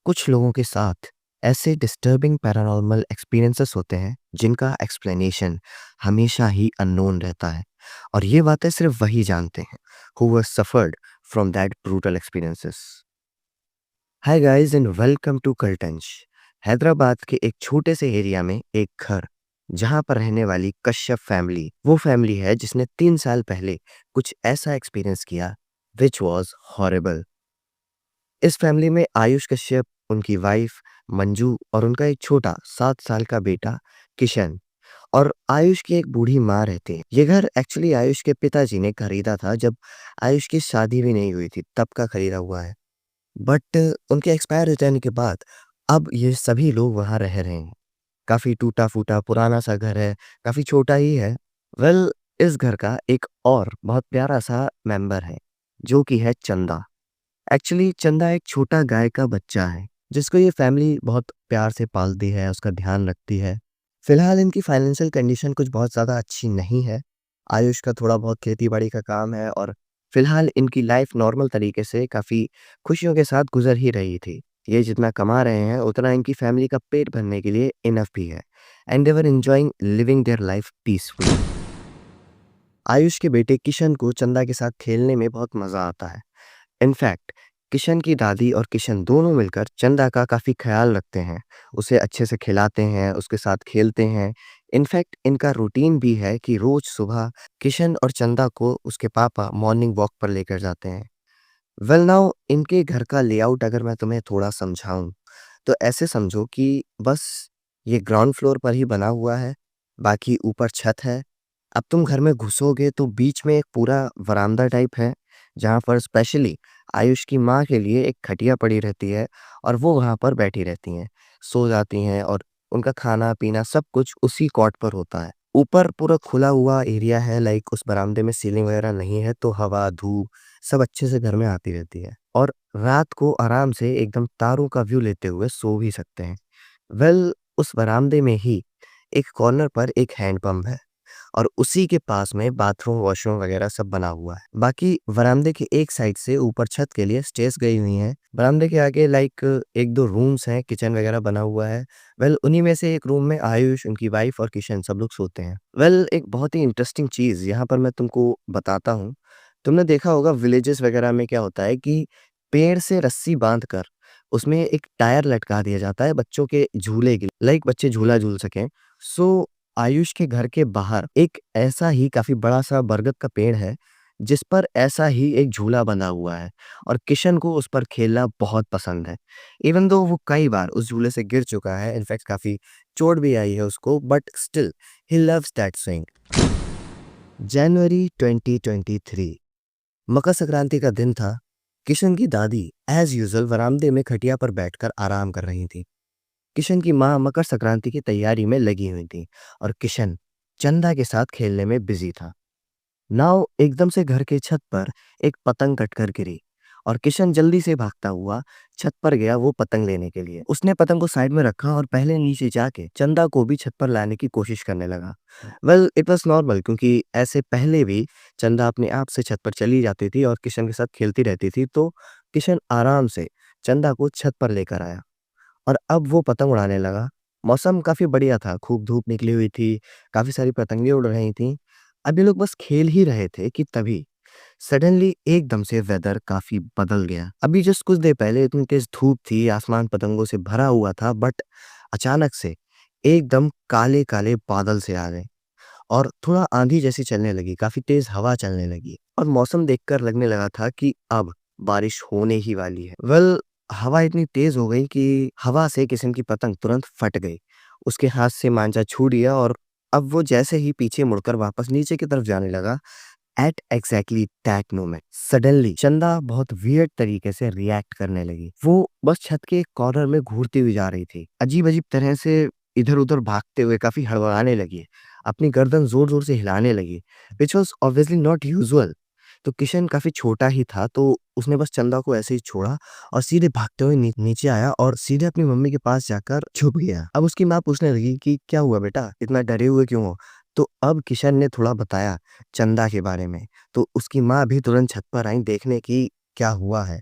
कुछ लोगों के साथ ऐसे डिस्टर्बिंग पैरानॉर्मल एक्सपीरियंसेस होते हैं जिनका एक्सप्लेनेशन हमेशा ही अननोन रहता है और ये बातें सिर्फ वही जानते हैं who were suffered from that brutal experiences. Hi guys and welcome to कल्टंज। हैदराबाद के एक छोटे से एरिया में एक घर जहां पर रहने वाली कश्यप फैमिली वो फैमिली है जिसने 3 साल पहले कुछ ऐसा एक्सपीरियंस किया विच वॉज हॉरेबल। इस फैमिली में आयुष कश्यप, उनकी वाइफ मंजू और उनका एक छोटा 7 साल का बेटा किशन और आयुष की एक बूढ़ी माँ रहती है। ये घर एक्चुअली आयुष के पिताजी ने खरीदा था जब आयुष की शादी भी नहीं हुई थी, तब का खरीदा हुआ है। बट उनके एक्सपायर हो जाने के बाद अब ये सभी लोग वहाँ रह रहे हैं। काफ़ी टूटा-फूटा पुराना सा घर है, काफ़ी छोटा ही है। वेल, इस घर का एक और बहुत प्यारा सा मेंबर है, जो कि है चंदा। एक्चुअली चंदा एक छोटा गाय का बच्चा है, जिसको ये फैमिली बहुत प्यार से पालती है, उसका ध्यान रखती है। फिलहाल इनकी फाइनेंशियल कंडीशन कुछ बहुत ज़्यादा अच्छी नहीं है। आयुष का थोड़ा बहुत खेती-बाड़ी का काम है और फिलहाल इनकी लाइफ नॉर्मल तरीके से काफ़ी खुशियों के साथ गुज़र ही रही थी। ये जितना कमा रहे हैं, उतना इनकी फैमिली का पेट भरने के लिए इनफ भी है and they were enjoying living their life peacefully. Ayush के बेटे किशन को चंदा के साथ खेलने में बहुत मज़ा आता है। इनफैक्ट किशन की दादी और किशन दोनों मिलकर चंदा का काफ़ी ख़्याल रखते हैं, उसे अच्छे से खिलाते हैं, उसके साथ खेलते हैं। इनफैक्ट इनका रूटीन भी है कि रोज़ सुबह किशन और चंदा को उसके पापा मॉर्निंग वॉक पर लेकर जाते हैं। वेल नाउ इनके घर का लेआउट अगर मैं तुम्हें थोड़ा समझाऊँ, तो ऐसे समझो कि बस ये ग्राउंड फ्लोर पर ही बना हुआ है, बाकी ऊपर छत है। अब तुम घर में घुसोगे तो बीच में एक पूरा वरांदा टाइप है, जहाँ पर स्पेशली आयुष की माँ के लिए एक खटिया पड़ी रहती है और वो वहाँ पर बैठी रहती हैं, सो जाती हैं और उनका खाना-पीना सब कुछ उसी कॉट पर होता है। ऊपर पूरा खुला हुआ एरिया है, लाइक उस बरामदे में सीलिंग वगैरह नहीं है, तो हवा, धूप सब अच्छे से घर में आती रहती है और रात को आराम से एकदम तारों का व्यू लेते हुए सो भी सकते हैं। वेल, उस बरामदे में ही एक कॉर्नर पर एक हैंडपंप है और उसी के पास में बाथरूम, वॉशरूम वगैरह सब बना हुआ है। बाकी बरामदे के एक साइड से ऊपर छत के लिए स्टेयर्स गई हुई हैं। बरामदे के आगे लाइक 1-2 रूम्स हैं, किचन वगैरह बना हुआ है। वेल, उन्हीं में से एक रूम में आयुष, उनकी वाइफ और किशन सब लोग सोते हैं। वेल, एक बहुत ही इंटरेस्टिंग चीज़ यहाँ पर मैं तुमको बताता हूँ। तुमने देखा होगा विलेजेस वगैरह में क्या होता है कि पेड़ से रस्सी बाँधकर उसमें एक टायर लटका दिया जाता है बच्चों के झूले के लिए, लाइक बच्चे झूला झूल सकें। सो आयुष के घर के बाहर एक ऐसा ही काफ़ी बड़ा-सा बरगद का पेड़ है, जिस पर ऐसा ही एक झूला बंधा हुआ है और किशन को उस पर खेलना बहुत पसंद है। इवन दो वो कई बार उस झूले से गिर चुका है, इनफैक्ट काफ़ी चोट भी आई है उसको, but still he loves that swing. जनवरी 2023 मकर संक्रांति का दिन था। किशन की दादी एज़ यूजुअल बरामदे में खटिया पर बैठकर आराम कर रही थी। किशन की माँ मकर संक्रांति की तैयारी में लगी हुई थी और किशन चंदा के साथ खेलने में बिजी था। नाउ एकदम से घर के छत पर एक पतंग कटकर गिरी और किशन जल्दी से भागता हुआ छत पर गया वो पतंग लेने के लिए। उसने पतंग को साइड में रखा और पहले नीचे जाके चंदा को भी छत पर लाने की कोशिश करने लगा। वेल, इट वाज नॉर्मल क्योंकि ऐसे पहले भी चंदा अपने आप से छत पर चली जाती थी और किशन के साथ खेलती रहती थी, तो किशन आराम से चंदा को छत पर लेकर आया और अब वो पतंग उड़ाने लगा। मौसम काफ़ी बढ़िया था, खूब धूप निकली हुई थी, काफ़ी सारी पतंगें उड़ रही थीं। अब ये लोग बस खेल ही रहे थे कि तभी सडनली एकदम से वेदर काफ़ी बदल गया। अभी जस्ट कुछ देर पहले इतनी तेज़ धूप थी, आसमान पतंगों से भरा हुआ था, बट अचानक से एकदम काले-काले बादल से आ गए और थोड़ा आँधी जैसी चलने लगी, काफ़ी तेज़ हवा चलने लगी और मौसम देखकर लगने लगा था कि अब बारिश होने ही वाली है। वेल, हवा इतनी तेज़ हो गई कि हवा से किशन की पतंग तुरंत फट गई। उसके हाथ से मांझा छूट गया और अब वो जैसे ही पीछे मुड़कर वापस नीचे की तरफ जाने लगा, at exactly that moment suddenly चंदा बहुत वियर्ड तरीके से रिएक्ट करने लगी। वो बस छत के एक कॉर्नर में घूरती हुई जा रही थी। अजीब-अजीब तरह से इधर-उधर भागते हुए काफ़ी हड़बड़ाने लगी। अपनी गर्दन ज़ोर-ज़ोर से हिलाने लगी, which was obviously not usual. तो किशन काफ़ी छोटा ही था, तो उसने बस चंदा को ऐसे ही छोड़ा और सीधे भागते हुए नीचे आया और सीधे अपनी मम्मी के पास जाकर छुप गया। अब उसकी माँ पूछने लगी कि क्या हुआ बेटा? इतना डरे हुए क्यों हो? तो अब किशन ने थोड़ा बताया चंदा के बारे में, तो उसकी माँ भी तुरंत छत पर आई देखने कि क्या हुआ है।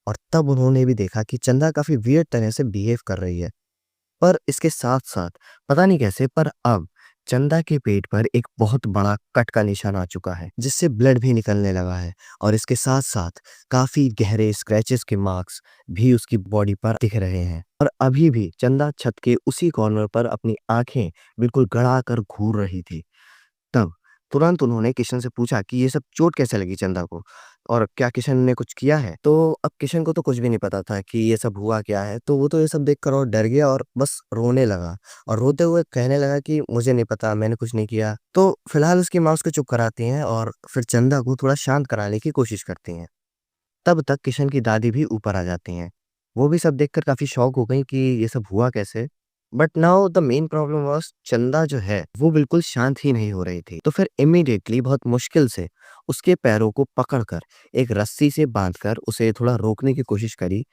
और तब उन्होंने भी देखा कि चंदा काफ़ी वियर्ड तरह से बिहेव कर रही है। पर इसके साथ-साथ पता नहीं कैसे पर अब चंदा के पेट पर एक बहुत बड़ा कट का निशान आ चुका है, जिससे ब्लड भी निकलने लगा है और इसके साथ-साथ काफ़ी गहरे स्क्रैचेस के मार्क्स भी उसकी बॉडी पर दिख रहे हैं। और अभी भी चंदा छत के उसी कॉर्नर पर अपनी आँखें बिल्कुल गड़ा कर घूर रही थी। तब तुरंत उन्होंने किशन से पूछा कि ये सब चोट कैसे लगी चंदा को और क्या किशन ने कुछ किया है? तो अब किशन को तो कुछ भी नहीं पता था कि ये सब हुआ क्या है, तो वो तो ये सब देखकर और डर गया और बस रोने लगा और रोते हुए कहने लगा कि मुझे नहीं पता, मैंने कुछ नहीं किया। तो फिलहाल उसकी माँ उसको चुप कराती हैं और फिर चंदा को थोड़ा शांत कराने की कोशिश करती हैं। तब तक किशन की दादी भी ऊपर आ जाती हैं। वो भी सब देखकर काफ़ी शॉक हो गईं कि ये सब हुआ कैसे? But now the main problem was चंदा जो है, वो बिल्कुल शांत ही नहीं हो रही थी। तो फिर इमीडिएटली बहुत मुश्किल से उसके पैरों को पकड़कर एक रस्सी से बाँधकर उसे थोड़ा रोकने की कोशिश करी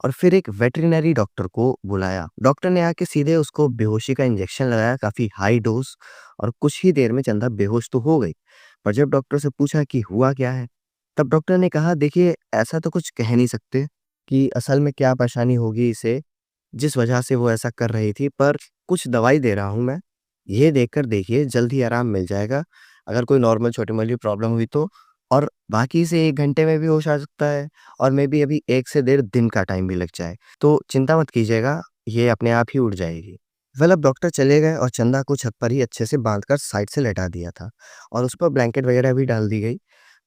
और फिर एक वेटरिनरी डॉक्टर को बुलाया। डॉक्टर ने आके सीधे उसको बेहोशी का इंजेक्शन लगाया, काफ़ी हाई डोज़, और कुछ ही देर में चंदा बेहोश तो हो गई। पर जब डॉक्टर से पूछा कि हुआ क्या है? तब डॉक्टर ने कहा, देखिए ऐसा तो कुछ कह नहीं सकते कि असल में क्या परेशानी होगी इसे, जिस वजह से वो ऐसा कर रही थी, पर कुछ दवाई दे रहा हूँ मैं, ये देखकर देखिए जल्द ही आराम मिल जाएगा, अगर कोई नॉर्मल छोटी-मोटी प्रॉब्लम हुई तो, और बाकी से 1 घंटे में भी होश आ सकता है और मेबी अभी 1 से डेढ़ दिन का टाइम भी लग जाए। तो चिंता मत कीजिएगा, ये अपने आप ही उठ जाएगी। वेल अब डॉक्टर चले गए और चंदा को छत पर ही अच्छे से बाँधकर साइड से लेटा दिया था और उस पर ब्लैंकेट वगैरह भी डाल दी गई।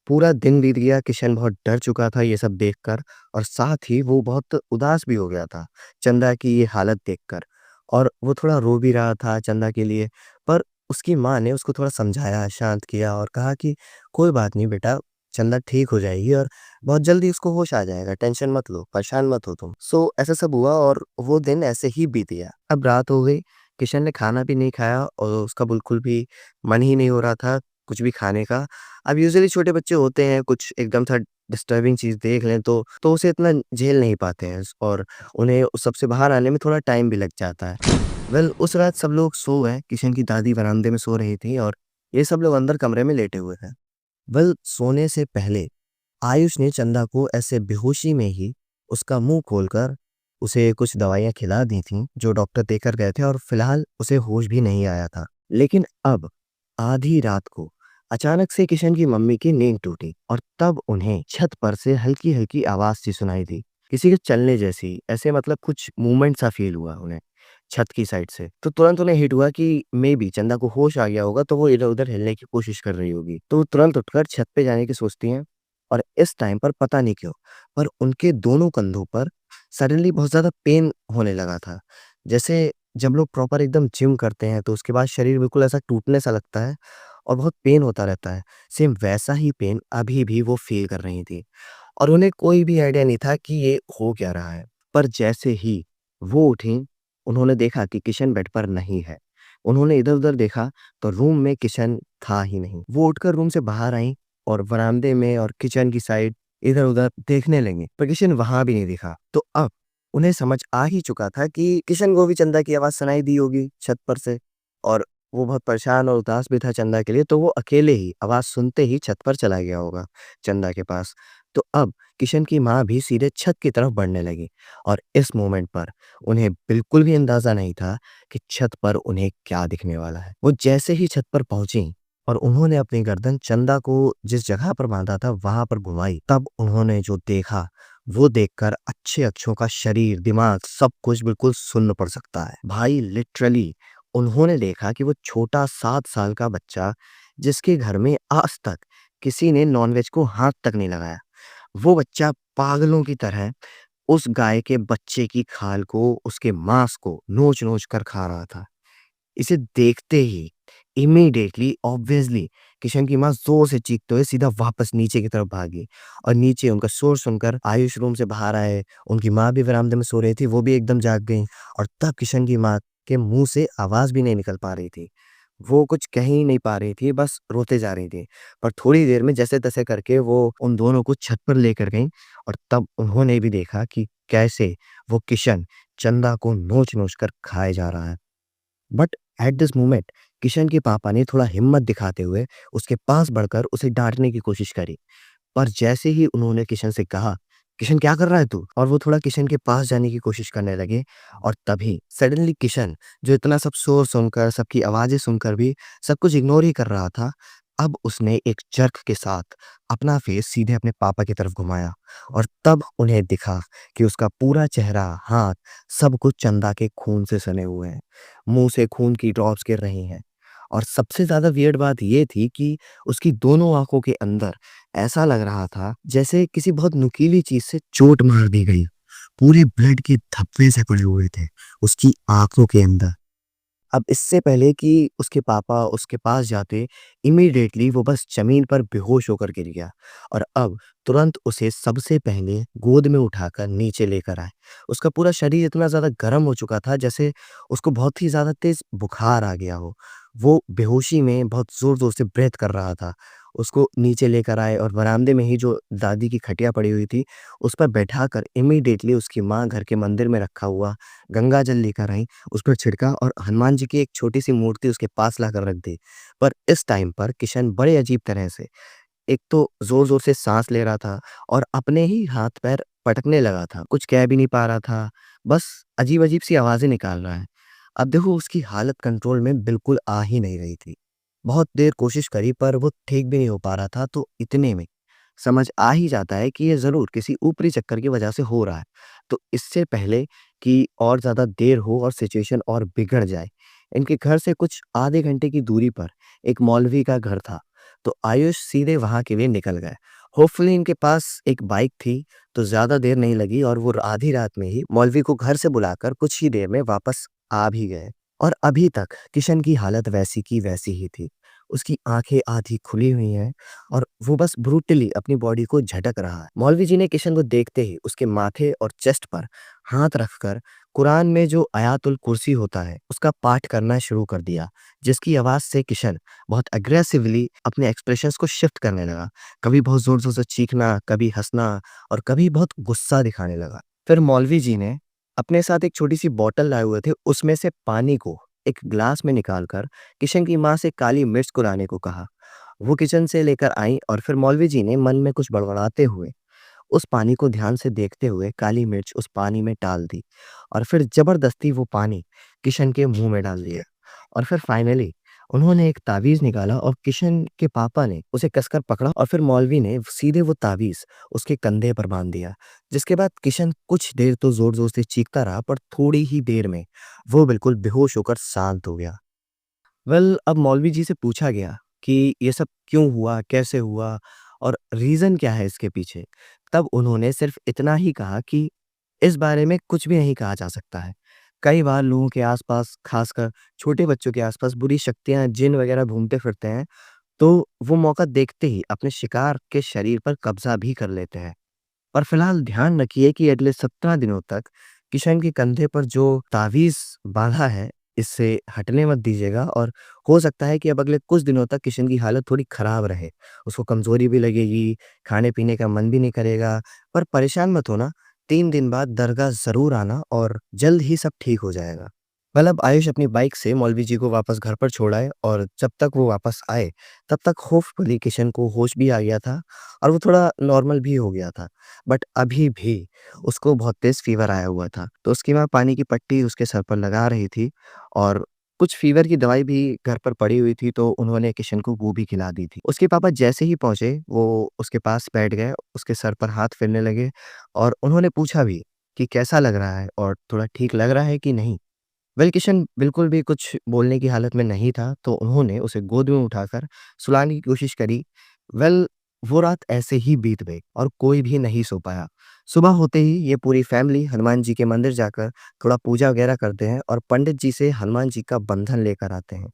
पूरा दिन बीत गया, किशन बहुत डर चुका था ये सब देखकर और साथ ही वो बहुत उदास भी हो गया था, चंदा की ये हालत देखकर, और वो थोड़ा रो भी रहा था चंदा के लिए। पर उसकी माँ ने उसको थोड़ा समझाया, शांत किया और कहा कि कोई बात नहीं बेटा, चंदा ठीक हो जाएगी और बहुत जल्दी उसको होश आ जाएगा, टेंशन मत लो, परेशान मत हो तुम। सो ऐसा सब हुआ और वो दिन ऐसे ही बीत गया। अब रात हो गई, किशन ने खाना भी नहीं खाया और उसका बिल्कुल भी मन ही नहीं हो रहा था कुछ भी खाने का। अब यूजुअली छोटे बच्चे होते हैं, कुछ एकदम सा डिस्टर्बिंग चीज़ देख लें तो उसे इतना झेल नहीं पाते हैं और उन्हें उस सब से बाहर आने में थोड़ा टाइम भी लग जाता है। वेल उस रात सब लोग सो गए, किशन की दादी बरामदे में सो रही थी और ये सब लोग अंदर कमरे में लेटे हुए थे। वेल सोने से पहले आयुष ने चंदा को ऐसे बेहोशी में ही उसका मुँह खोलकर उसे कुछ दवाइयाँ खिला दी थीं, जो डॉक्टर देकर गए थे, और फिलहाल उसे होश भी नहीं आया था। लेकिन अब आधी रात को अचानक से किशन की मम्मी की नींद टूटी और तब उन्हें छत पर से हल्की-हल्की आवाज़ सी सुनाई दी। किसी के चलने जैसी, ऐसे मतलब कुछ मूवमेंट सा फ़ील हुआ उन्हें, छत की साइड से। तो तुरंत उन्हें हिट हुआ कि मेबी चंदा को होश आ गया होगा, तो वो इधर-उधर हिलने की कोशिश कर रही होगी। तो वो तुरंत उठकर छत पे जाने की सोचती हैं और इस टाइम पर पता नहीं क्यों, पर उनके दोनों कंधों पर सडनली बहुत ज़्यादा पेन होने लगा था। जैसे जब लोग प्रॉपर एकदम जिम करते हैं, तो उसके बाद शरीर बिल्कुल ऐसा टूटने सा लगता है और बहुत पेन होता रहता है। सेम वैसा ही पेन अभी भी वो फ़ील कर रही थी और उन्हें कोई भी आइडिया नहीं था कि ये हो क्या रहा है। पर जैसे ही वो उठीं, उन्होंने देखा कि किशन बेड पर नहीं है। उन्होंने इधर-उधर देखा तो रूम में किशन था ही नहीं। वो उठकर रूम से बाहर आईं और बरामदे में और किचन की साइड इधर-उधर देखने लगीं, पर किशन वहाँ भी नहीं दिखा। तो अब उन्हें समझ आ ही चुका था कि किशन को भी चंदा की आवाज़ सुनाई दी होगी छत पर से, और वो बहुत परेशान और उदास भी था चंदा के लिए, तो वो अकेले ही आवाज़ सुनते ही छत पर चला गया होगा चंदा के पास। तो अब किशन की माँ भी सीधे छत की तरफ बढ़ने लगी और इस मोमेंट पर उन्हें बिल्कुल भी अंदाज़ा नहीं था कि छत पर उन्हें क्या दिखने वाला है। वो जैसे ही छत पर पहुँची और उन्होंने अपनी गर्दन चंदा को जिस जगह पर बाँधा था वहाँ पर घुमाई, तब उन्होंने जो देखा, वो देखकर अच्छे अच्छों का शरीर, दिमाग सब कुछ बिल्कुल सुन्न पड़ सकता है। भाई लिटरली उन्होंने देखा कि वो छोटा 7 साल का बच्चा, जिसके घर में आज तक किसी ने नॉनवेज को हाथ तक नहीं लगाया, वो बच्चा पागलों की तरह उस गाय के बच्चे की खाल को, उसके मांस को नोच-नोच कर खा रहा था। इसे देखते ही इमीडिएटली ऑब्वियसली किशन की माँ ज़ोर से चीखते हुए सीधा वापस नीचे की तरफ भागी और नीचे उनका शोर सुनकर आयुष रूम से बाहर आए। उनकी माँ भी बरामदे में सो रही थी, वो भी एकदम जाग गईं और तब किशन की माँ के मुँह से आवाज़ भी नहीं निकल पा रही थी। वो कुछ कह ही नहीं पा रही थी, बस रोते जा रही थी। पर थोड़ी देर में जैसे-तैसे करके वो उन दोनों को छत पर लेकर गईं और तब उन्होंने भी देखा कि कैसे वो किशन चंदा को नोच-नोच कर खाए जा रहा है। But at this moment Kishan के पापा ने थोड़ा हिम्मत दिखाते हुए उसके पास बढ़कर उसे डांटने की कोशिश करी। पर जैसे ही उन्होंने किशन से कहा किशन क्या कर रहा है तू? और वो थोड़ा किशन के पास जाने की कोशिश करने लगे और तभी सडनली किशन जो इतना सब शोर सुनकर, सबकी आवाज़ें सुनकर भी सब कुछ इग्नोर ही कर रहा था, अब उसने एक जर्क के साथ अपना फेस सीधे अपने पापा की तरफ घुमाया और तब उन्हें दिखा कि उसका पूरा चेहरा, हाथ, सब कुछ चंदा के खून से सने हुए हैं। मुँह से खून की ड्रॉप्स गिर रही हैं और सबसे ज़्यादा वियर्ड बात ये थी कि उसकी दोनों आँखों के अंदर ऐसा लग रहा था जैसे किसी बहुत नुकीली चीज़ से चोट मार दी गई। पूरे ब्लड के धब्बे से पड़े हुए थे उसकी आँखों के अंदर। अब इससे पहले कि उसके पापा उसके पास जाते, इमीडिएटली वो बस ज़मीन पर बेहोश होकर गिर गया और अब तुरंत उसे सबसे पहले गोद में उठाकर नीचे लेकर आए। उसका पूरा शरीर इतना ज़्यादा गर्म हो चुका था जैसे उसको बहुत ही ज़्यादा तेज़ बुखार आ गया हो। वो बेहोशी में बहुत ज़ोर-ज़ोर से ब्रेथ कर रहा था। उसको नीचे लेकर आए और बरामदे में ही जो दादी की खटिया पड़ी हुई थी, उस पर बैठाकर इमीडिएटली उसकी माँ घर के मंदिर में रखा हुआ गंगा जल लेकर आईं, उस पर छिड़का और हनुमान जी की एक छोटी-सी मूर्ति उसके पास लाकर रख दी। पर इस टाइम पर किशन बड़े अजीब तरह से एक तो ज़ोर-ज़ोर से साँस ले रहा था और अपने ही हाथ-पैर पटकने लगा था। कुछ कह भी नहीं पा रहा था, बस अजीब-अजीब सी आवाज़ें निकाल रहा है। अब देखो उसकी हालत कंट्रोल में बिल्कुल आ ही नहीं रही थी। बहुत देर कोशिश करी पर वो ठीक भी नहीं हो पा रहा था तो इतने में समझ आ ही जाता है कि ये ज़रूर किसी ऊपरी चक्कर की वजह से हो रहा है। तो इससे पहले कि और ज़्यादा देर हो और सिचुएशन और बिगड़ जाए, इनके घर से कुछ आधे घंटे की दूरी पर एक मौलवी का घर था। तो आयुष सीधे वहाँ के लिए निकल गए। होपफुली इनके पास एक बाइक थी, तो ज़्यादा देर नहीं लगी और वो आधी रात में ही मौलवी को घर से बुलाकर कुछ ही देर में वापस आ भी गए। और अभी तक किशन की हालत वैसी की वैसी ही थी। उसकी आँखें आधी खुली हुई हैं और वो बस ब्रूटली अपनी बॉडी को झटक रहा है। मौलवी जी ने किशन को देखते ही उसके माथे और चेस्ट पर हाथ रखकर कुरान में जो आयातुल कुर्सी होता है, उसका पाठ करना शुरू कर दिया, जिसकी आवाज़ से किशन बहुत एग्रेसिवली अपने एक्सप्रेशंस को शिफ्ट करने लगा। कभी बहुत ज़ोर-ज़ोर से चीखना, कभी हँसना और कभी बहुत गुस्सा दिखाने लगा। फिर मौलवी जी ने अपने साथ एक छोटी-सी बॉटल लाए हुए थे, उसमें से पानी को एक ग्लास में निकाल कर किशन की माँ से काली मिर्च को लाने को कहा। वो किचन से लेकर आईं और फिर मौलवी जी ने मन में कुछ बड़बड़ाते हुए उस पानी को ध्यान से देखते हुए काली मिर्च उस पानी में डाल दी और फिर ज़बरदस्ती वो पानी किशन के मुँह में डाल दिया और फिर फाइनली उन्होंने एक तावीज़ निकाला और किशन के पापा ने उसे कसकर पकड़ा और फिर मौलवी ने सीधे वो तावीज़ उसके कंधे पर बाँध दिया। जिसके बाद किशन कुछ देर तो ज़ोर-ज़ोर से चीखता रहा पर थोड़ी ही देर में वो बिल्कुल बेहोश होकर शांत हो गया। अब मौलवी जी से पूछा गया कि ये सब क्यों हुआ, कैसे हुआ और रीज़न क्या है इसके पीछे? तब उन्होंने सिर्फ़ इतना ही कहा कि इस बारे में कुछ भी नहीं कहा जा सकता है। कई बार लोगों के आस-पास, ख़ासकर छोटे बच्चों के आस-पास बुरी शक्तियाँ, जिन वग़ैरह घूमते फिरते हैं, तो वो मौका देखते ही अपने शिकार के शरीर पर कब्ज़ा भी कर लेते हैं। पर फ़िलहाल ध्यान रखिए कि अगले 17 दिनों तक किशन के कंधे पर जो तावीज़ बाँधा है, इससे हटने मत दीजिएगा और हो सकता है कि अब अगले कुछ दिनों तक किशन की हालत थोड़ी ख़राब रहे। उसको कमज़ोरी भी लगेगी, खाने-पीने का मन भी नहीं करेगा, पर परेशान मत होना, 3 दिन बाद दरगाह ज़रूर आना और जल्द ही सब ठीक हो जाएगा। अब आयुष अपनी बाइक से मौलवी जी को वापस घर पर छोड़ आए और जब तक वो वापस आए, तब तक होपफुली किशन को होश भी आ गया था और वो थोड़ा नॉर्मल भी हो गया था। बट अभी भी उसको बहुत तेज़ फ़ीवर आया हुआ था। तो उसकी माँ पानी की पट्टी उसके सर पर लगा रही थी और कुछ फ़ीवर की दवाई भी घर पर पड़ी हुई थी, तो उन्होंने किशन को वो भी खिला दी थी। उसके पापा जैसे ही पहुँचे, वो उसके पास बैठ गए, उसके सर पर हाथ फेरने लगे और उन्होंने पूछा भी कि कैसा लग रहा है और थोड़ा ठीक लग रहा है कि नहीं? किशन बिल्कुल भी कुछ बोलने की हालत में नहीं था, तो उन्होंने उसे गोद में उठाकर सुलाने की कोशिश करी। वेल वो रात ऐसे ही बीत गई और कोई भी नहीं सो पाया। सुबह होते ही ये पूरी फैमिली हनुमान जी के मंदिर जाकर थोड़ा पूजा वगैरह करते हैं और पंडित जी से हनुमान जी का बंधन लेकर आते हैं।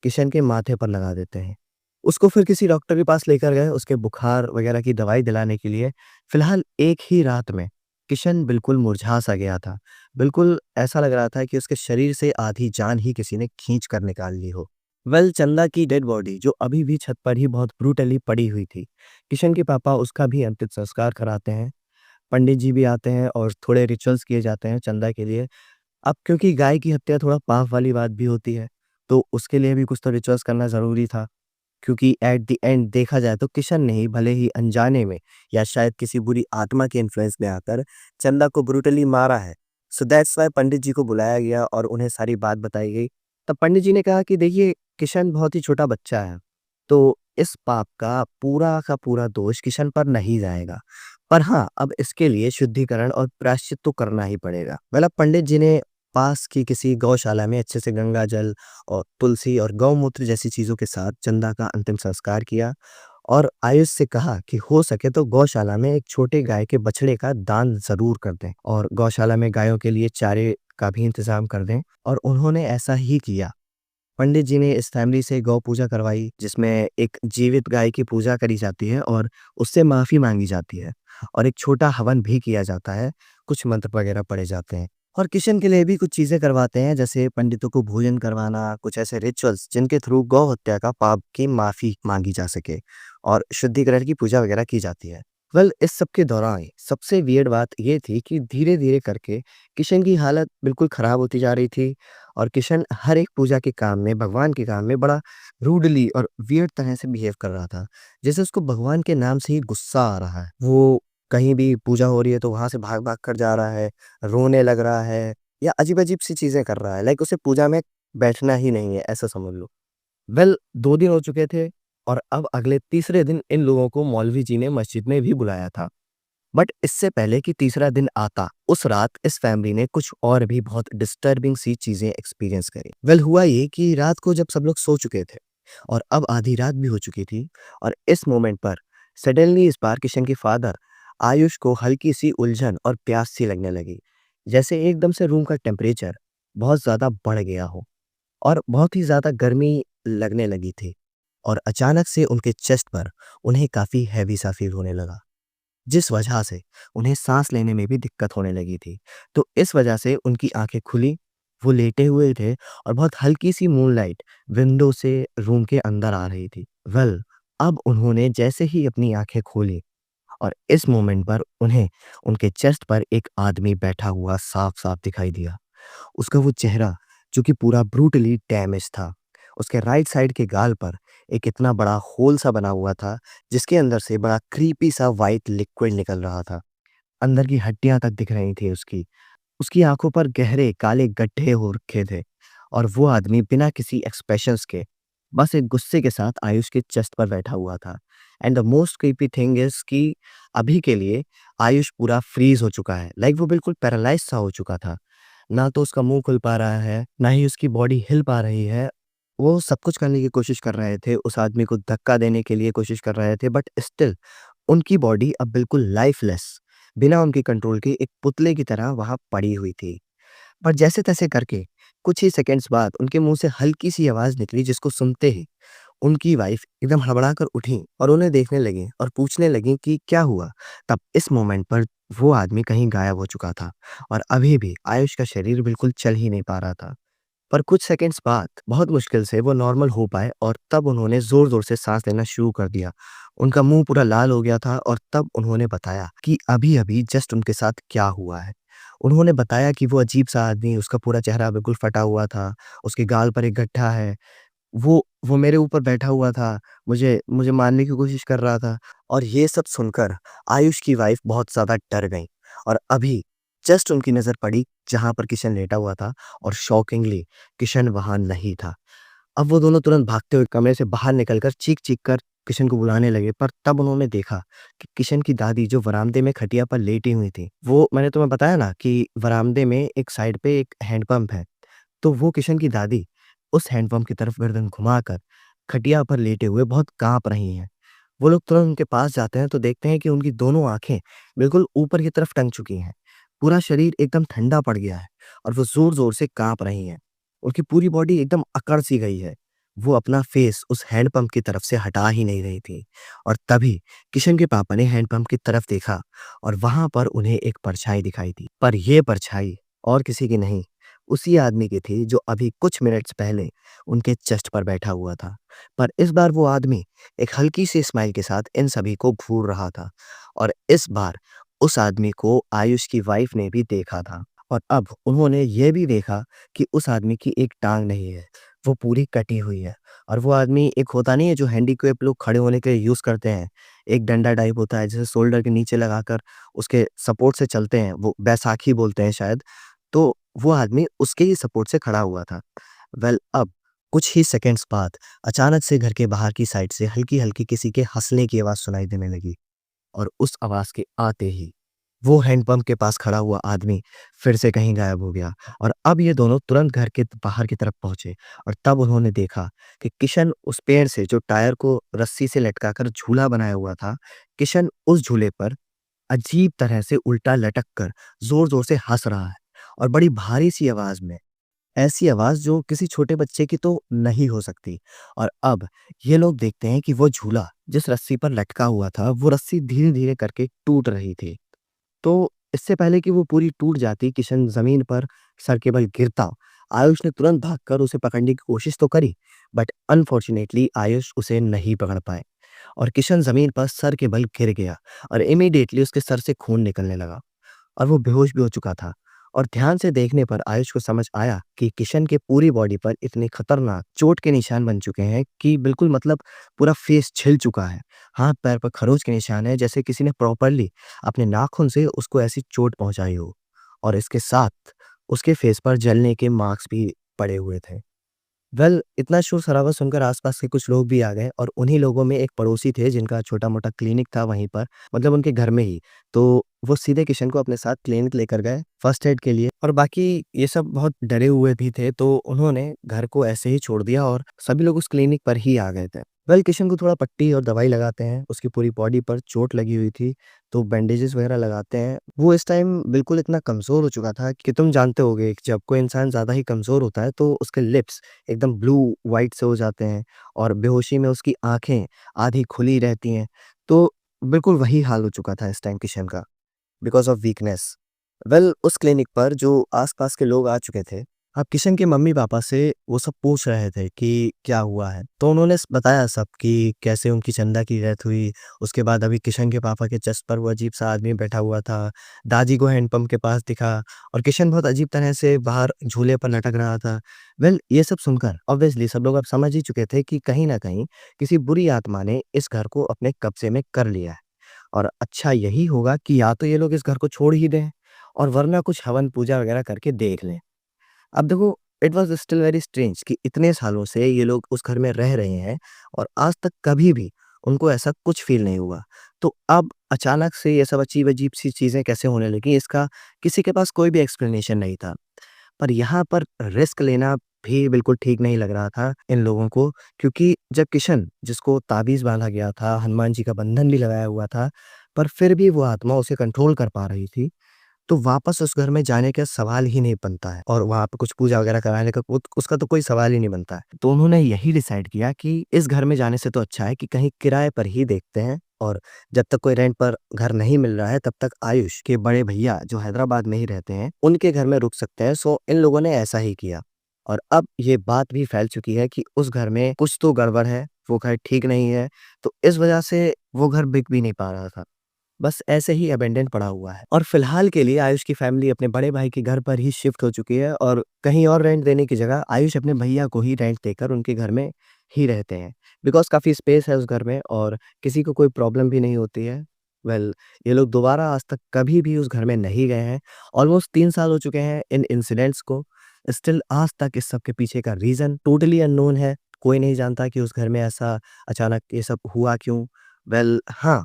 किशन के माथे पर लगा देते हैं। उसको फिर किसी डॉक्टर के पास लेकर गए, उसके बुखार वगैरह की दवाई दिलाने के लिए। फिलहाल एक ही रात में किशन बिल्कुल मुरझा-सा गया था। बिल्कुल ऐसा लग रहा था कि उसके शरीर से आधी जान ही किसी ने खींच कर निकाल ली हो। चंदा की डेड बॉडी जो अभी भी छत पर ही बहुत ब्रूटली पड़ी हुई थी। किशन के पापा उसका भी अंतिम संस्कार कराते हैं। पंडित जी भी आते हैं और थोड़े रिचुअल्स किए जाते हैं चंदा के लिए। अब क्योंकि गाय की हत्या थोड़ा पाप वाली बात भी होती है, तो उसके लिए भी कुछ तो रिचुअल्स करना ज़रूरी था। क्योंकि एट द एंड देखा जाए तो किशन ने ही भले ही अनजाने में या शायद किसी बुरी आत्मा के इन्फ्लुएंस में आकर चंदा को ब्रूटली मारा है। सो दैट्स व्हाई पंडित जी को बुलाया गया और उन्हें सारी बात बताई गई। तब पंडित जी ने कहा कि देखिए, किशन बहुत ही छोटा बच्चा है, तो इस पाप का पूरा दोष किशन पर नहीं जाएगा। पर हाँ, अब इसके लिए शुद्धिकरण और प्रायश्चित तो करना ही पड़ेगा। अब पंडित जी ने पास की किसी गौशाला में अच्छे से गंगा जल और तुलसी और गौमूत्र जैसी चीज़ों के साथ चंदा का अंतिम संस्कार किया और आयुष से कहा कि हो सके तो गौशाला में एक छोटे गाय के बछड़े का दान ज़रूर कर दें और गौशाला में गायों के लिए चारे का भी इंतज़ाम कर दें, और उन्होंने ऐसा ही किया। पंडित जी ने इस फैमिली से गौ पूजा करवाई, जिसमें एक जीवित गाय की पूजा करी जाती है और उससे माफ़ी माँगी जाती है और एक छोटा हवन भी किया जाता है, कुछ मंत्र वगैरह पढ़े जाते हैं। और किशन के लिए भी कुछ चीज़ें करवाते हैं, जैसे पंडितों को भोजन करवाना, कुछ ऐसे रिचुअल्स जिनके थ्रू गौ हत्या का पाप की माफ़ी माँगी जा सके और शुद्धिकरण की पूजा वगैरह की जाती है। इस सब के दौरान सबसे वियर्ड बात ये थी कि धीरे-धीरे करके किशन की हालत बिल्कुल ख़राब होती जा रही थी और किशन हर एक पूजा के काम में, भगवान के काम में बड़ा रूडली और वियर्ड तरह से बिहेव कर रहा था। जैसे उसको भगवान के नाम से ही गुस्सा आ रहा है। वो कहीं भी पूजा हो रही है तो वहाँ से भाग-भाग कर जा रहा है, रोने लग रहा है या अजीब-अजीब सी चीज़ें कर रहा है। लाइक उसे पूजा में बैठना ही नहीं है, ऐसा समझ लो। 2 दिन हो चुके थे और अब अगले तीसरे दिन इन लोगों को मौलवी जी ने मस्जिद में भी बुलाया था। बट इससे पहले कि तीसरा दिन आता, उस रात इस फैमिली ने कुछ और भी बहुत डिस्टर्बिंग सी चीज़ें एक्सपीरियंस करी। हुआ ये कि रात को जब सब लोग सो चुके थे और अब आधी रात भी हो चुकी थी और इस मोमेंट पर सडनली इस बार किशन के फादर आयुष को हल्की-सी उलझन और प्यास सी लगने लगी। जैसे एकदम से रूम का टेम्परेचर बहुत ज़्यादा बढ़ गया हो और बहुत ही ज़्यादा गर्मी लगने लगी थी और अचानक से उनके चेस्ट पर उन्हें काफ़ी हैवी सा फ़ील होने लगा, जिस वजह से उन्हें साँस लेने में भी दिक्कत होने लगी थी। तो इस वजह से उनकी आँखें खुली, वो लेटे हुए थे और बहुत हल्की-सी मूनलाइट विंडो से रूम के अंदर आ रही थी। अब उन्होंने जैसे ही अपनी आँखें खोली और इस मोमेंट पर उन्हें उनके चेस्ट पर एक आदमी बैठा हुआ साफ-साफ दिखाई दिया। उसका वो चेहरा जो कि पूरा ब्रूटली डैमेज था। उसके राइट साइड के गाल पर एक इतना बड़ा होल सा बना हुआ था, जिसके अंदर से बड़ा क्रीपी सा व्हाइट लिक्विड निकल रहा था। अंदर की हड्डियाँ तक दिख रही थी उसकी। उसकी आँखों पर गहरे काले गड्ढे हो रखे थे और वो आदमी बिना किसी एक्सप्रेशंस के बस एक गुस्से के साथ आयुष के चेस्ट पर बैठा हुआ था। And the most creepy thing is कि अभी के लिए आयुष पूरा फ्रीज़ हो चुका है। लाइक वो बिल्कुल पैरालाइज़ सा हो चुका था। ना तो उसका मुँह खुल पा रहा है, ना ही उसकी बॉडी हिल पा रही है। वो सब कुछ करने की कोशिश कर रहे थे, उस आदमी को धक्का देने के लिए कोशिश कर रहे थे, बट स्टिल उनकी बॉडी अब बिल्कुल लाइफलेस, बिना उनके कंट्रोल के एक पुतले की तरह वहाँ पड़ी हुई थी। पर जैसे-तैसे करके कुछ ही सेकंड्स बाद उनके मुँह से हल्की-सी आवाज़ निकली, जिसको सुनते ही उनकी वाइफ़ एकदम हड़बड़ा कर उठी और उन्हें देखने लगी और पूछने लगी कि क्या हुआ? तब इस मोमेंट पर वो आदमी कहीं गायब हो चुका था और अभी भी आयुष का शरीर बिल्कुल चल ही नहीं पा रहा था। पर कुछ सेकंड्स बाद बहुत मुश्किल से वो नॉर्मल हो पाए और तब उन्होंने ज़ोर-ज़ोर से साँस लेना शुरू कर दिया। उनका मुँह पूरा लाल हो गया था और तब उन्होंने बताया कि अभी-अभी जस्ट उनके साथ क्या हुआ है। उन्होंने बताया कि वो अजीब-सा आदमी, उसका पूरा चेहरा बिल्कुल फटा हुआ था, उसके गाल पर एक गड्ढा है, वो मेरे ऊपर बैठा हुआ था, मुझे मुझे मारने की कोशिश कर रहा था। और ये सब सुनकर आयुष की वाइफ़ बहुत ज़्यादा डर गईं और अभी जस्ट उनकी नज़र पड़ी जहाँ पर किशन लेटा हुआ था और शॉकिंगली किशन वहाँ नहीं था। अब वो दोनों तुरंत भागते हुए कमरे से बाहर निकलकर चीख-चीख कर किशन को बुलाने लगे, पर तब उन्होंने देखा कि किशन की दादी जो वरांदे में खटिया पर लेटी हुई थी, वो मैंने तुम्हें बताया ना कि वरांदे में एक साइड पे एक हैंडपंप है, तो वो किशन की दादी उस हैंडपंप की तरफ गर्दन घुमाकर खटिया पर लेटे हुए बहुत काँप रही हैं। वो लोग तुरंत उनके पास जाते हैं तो देखते हैं कि उनकी दोनों आँखें बिल्कुल ऊपर की तरफ टंग चुकी हैं। पूरा शरीर एकदम ठंडा पड़ गया है और वो ज़ोर-ज़ोर से काँप रही हैं। उनकी पूरी बॉडी एकदम अकड़-सी गई है। वो अपना फेस उस हैंडपंप की तरफ से हटा ही नहीं रही थी और तभी किशन के पापा ने हैंडपंप की तरफ देखा और वहाँ पर उन्हें एक परछाई दिखाई दी। पर ये परछाई और किसी की नहीं, उसी आदमी की थी जो अभी कुछ मिनट्स पहले उनके चेस्ट पर बैठा हुआ था। पर इस बार वो आदमी एक हल्की-सी स्माइल के साथ इन सभी को घूर रहा था और इस बार उस आदमी को आयुष की वाइफ़ ने भी देखा था और अब उन्होंने ये भी देखा कि उस आदमी की एक टाँग नहीं है, वो पूरी कटी हुई है और वो आदमी एक होता नहीं है जो हैंडीकैप लोग खड़े होने के लिए यूज़ करते हैं। एक डंडा टाइप होता है जिसे शोल्डर के नीचे लगाकर उसके सपोर्ट से चलते हैं, वो बैसाखी बोलते हैं शायद। तो वो आदमी उसके ही सपोर्ट से खड़ा हुआ था। अब कुछ ही सेकंड्स बाद अचानक से घर के बाहर की साइड से हल्की-हल्की किसी के हँसने की आवाज़ सुनाई देने लगी और उस आवाज़ के आते ही वो हैंडपंप के पास खड़ा हुआ आदमी फिर से कहीं गायब हो गया और अब ये दोनों तुरंत घर के बाहर की तरफ पहुंचे और तब उन्होंने देखा कि किशन उस पेड़ से जो टायर को रस्सी से लटकाकर झूला बनाया हुआ था, किशन उस झूले पर अजीब तरह से उल्टा लटक कर जोर-जोर से हँस रहा है और बड़ी भारी सी आवाज़ में। ऐसी आवाज़ जो किसी छोटे बच्चे की तो नहीं हो सकती। और अब ये लोग देखते हैं कि वो झूला जिस रस्सी पर लटका हुआ था, वो रस्सी धीरे-धीरे करके टूट रही थी। तो इससे पहले कि वो पूरी टूट जाती, किशन ज़मीन पर सर के बल गिरता, आयुष ने तुरंत भागकर उसे पकड़ने की कोशिश तो करी, बट अनफॉर्च्यूनेटली आयुष उसे नहीं पकड़ पाए और किशन ज़मीन पर सर के बल गिर गया और इमीडिएटली उसके सर से खून निकलने लगा और वो बेहोश भी हो चुका था। और ध्यान से देखने पर आयुष को समझ आया कि किशन के पूरी बॉडी पर इतने खतरनाक चोट के निशान बन चुके हैं कि बिल्कुल मतलब पूरा फेस छिल चुका है। हाथ पैर पर खरोच के निशान है जैसे किसी ने प्रॉपरली अपने नाखून से उसको ऐसी चोट पहुंचाई हो और इसके साथ उसके फेस पर जलने के मार्क्स भी पड़े हुए थे। इतना शोर-शराबा सुनकर आस-पास के कुछ लोग भी आ गए और उन्हीं लोगों में एक पड़ोसी थे जिनका छोटा-मोटा क्लिनिक था वहीं पर, मतलब उनके घर में ही। तो वो सीधे किशन को अपने साथ क्लिनिक लेकर गए फर्स्ट एड के लिए और बाकी ये सब बहुत डरे हुए भी थे, तो उन्होंने घर को ऐसे ही छोड़ दिया और सभी लोग उस क्लिनिक पर ही आ गए थे। किशन को थोड़ा पट्टी और दवाई लगाते हैं, उसकी पूरी बॉडी पर चोट लगी हुई थी, तो बैंडेजेस वगैरह लगाते हैं। वो इस टाइम बिल्कुल इतना कमज़ोर हो चुका था कि तुम जानते होगे कि जब कोई इंसान ज़्यादा ही कमज़ोर होता है, तो उसके लिप्स एकदम ब्लू व्हाइट से हो जाते हैं और बेहोशी में उसकी आँखें आधी खुली रहती हैं। तो बिल्कुल वही हाल हो चुका था इस टाइम किशन का बिकॉज़ ऑफ वीकनेस। उस क्लिनिक पर जो आस-पास के लोग आ चुके थे, अब किशन के मम्मी-पापा से वो सब पूछ रहे थे कि क्या हुआ है? तो उन्होंने बताया सब कि कैसे उनकी चंदा की डेथ हुई, उसके बाद अभी किशन के पापा के चेस्ट पर वो अजीब-सा आदमी बैठा हुआ था, दादी को हैंडपंप के पास दिखा और किशन बहुत अजीब तरह से बाहर झूले पर लटक रहा था। ये सब सुनकर ऑब्वियसली सब लोग अब समझ ही चुके थे कि कहीं न कहीं किसी बुरी आत्मा ने इस घर को अपने कब्ज़े में कर लिया है और अच्छा यही होगा कि या तो ये लोग इस घर को छोड़ ही दें और वरना कुछ हवन पूजा वगैरह करके देख लें। अब देखो, it was still very strange कि इतने सालों से ये लोग उस घर में रह रहे हैं और आज तक कभी भी उनको ऐसा कुछ फ़ील नहीं हुआ। तो अब अचानक से ये सब अजीब-अजीब सी चीज़ें कैसे होने लगी, इसका किसी के पास कोई भी एक्सप्लेनेशन नहीं था। पर यहाँ पर रिस्क लेना भी बिल्कुल ठीक नहीं लग रहा था इन लोगों को, क्योंकि जब किशन जिसको ताबीज़ बाँधा गया था, हनुमान जी का बंधन भी लगाया हुआ था, पर फिर भी वो आत्मा उसे कंट्रोल कर पा रही थी, तो वापस उस घर में जाने का सवाल ही नहीं बनता है और वहाँ पे कुछ पूजा वगैरह कराने का उसका तो कोई सवाल ही नहीं बनता है। तो उन्होंने यही डिसाइड किया कि इस घर में जाने से तो अच्छा है कि कहीं किराए पर ही देखते हैं और जब तक कोई रेंट पर घर नहीं मिल रहा है तब तक आयुष के बड़े भैया जो हैदराबाद में ही रहते हैं, उनके घर में रुक सकते हैं। सो इन लोगों ने ऐसा ही किया और अब ये बात भी फैल चुकी है कि उस घर में कुछ तो गड़बड़ है, वो घर ठीक नहीं है, तो इस वजह से वो घर बिक भी नहीं पा रहा था। बस ऐसे ही अबेंडन पड़ा हुआ है और फिलहाल के लिए आयुष की फैमिली अपने बड़े भाई के घर पर ही शिफ्ट हो चुकी है और कहीं और रेंट देने की जगह आयुष अपने भैया को ही रेंट देकर उनके घर में ही रहते हैं। बिकॉज़ काफ़ी स्पेस है उस घर में और किसी को कोई प्रॉब्लम भी नहीं होती है। ये लोग दोबारा आज तक कभी भी उस घर में नहीं गए हैं। ऑलमोस्ट 3 साल हो चुके हैं इन इंसिडेंट्स को। स्टिल आज तक इस सब के पीछे का रीज़न टोटली अननोन है। कोई नहीं जानता कि उस घर में ऐसा अचानक ये सब हुआ क्यों? हाँ,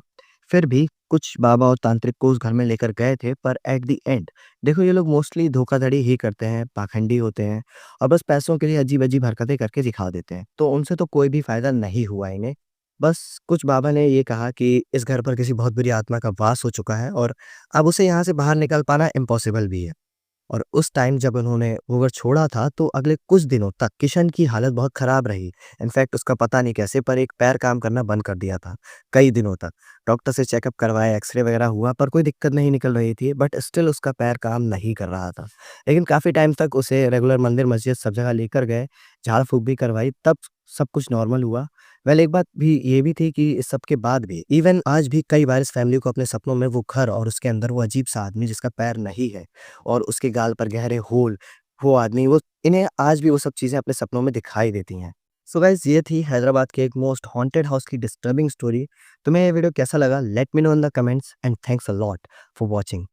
फिर भी कुछ बाबा और तांत्रिक को उस घर में लेकर गए थे, पर एट द एंड देखो ये लोग मोस्टली धोखाधड़ी ही करते हैं, पाखंडी होते हैं और बस पैसों के लिए अजीब-अजीब हरकतें करके दिखा देते हैं। तो उनसे तो कोई भी फ़ायदा नहीं हुआ इन्हें। बस कुछ बाबा ने ये कहा कि इस घर पर किसी बहुत बुरी आत्मा का वास हो चुका है और अब उसे यहाँ से बाहर निकाल पाना इम्पॉसिबल भी है। और उस टाइम जब उन्होंने वो घर छोड़ा था तो अगले कुछ दिनों तक किशन की हालत बहुत खराब रही। इनफैक्ट उसका पता नहीं कैसे पर एक पैर काम करना बंद कर दिया था, कई दिनों तक। डॉक्टर से चेकअप करवाया, एक्स-रे वगैरह हुआ पर कोई दिक्कत नहीं निकल रही थी, बट स्टिल उसका पैर काम नहीं कर रहा था। लेकिन काफ़ी टाइम तक उसे रेगुलर मंदिर, मस्जिद सब जगह लेकर गए, झाड़-फूँक भी करवाई, तब सब कुछ नॉर्मल हुआ। एक बात भी ये भी थी कि इस सब के बाद भी इवन आज भी कई बार इस फैमिली को अपने सपनों में वो घर और उसके अंदर वो अजीब-सा आदमी जिसका पैर नहीं है और उसके गाल पर गहरे होल वो आदमी वो इन्हें आज भी वो सब चीज़ें अपने सपनों में दिखाई देती हैं। सो गाइस ये थी हैदराबाद के एक मोस्ट हॉन्टेड हाउस की डिस्टर्बिंग स्टोरी। तुम्हें ये वीडियो कैसा लगा? Let me know in the comments and thanks a lot for watching.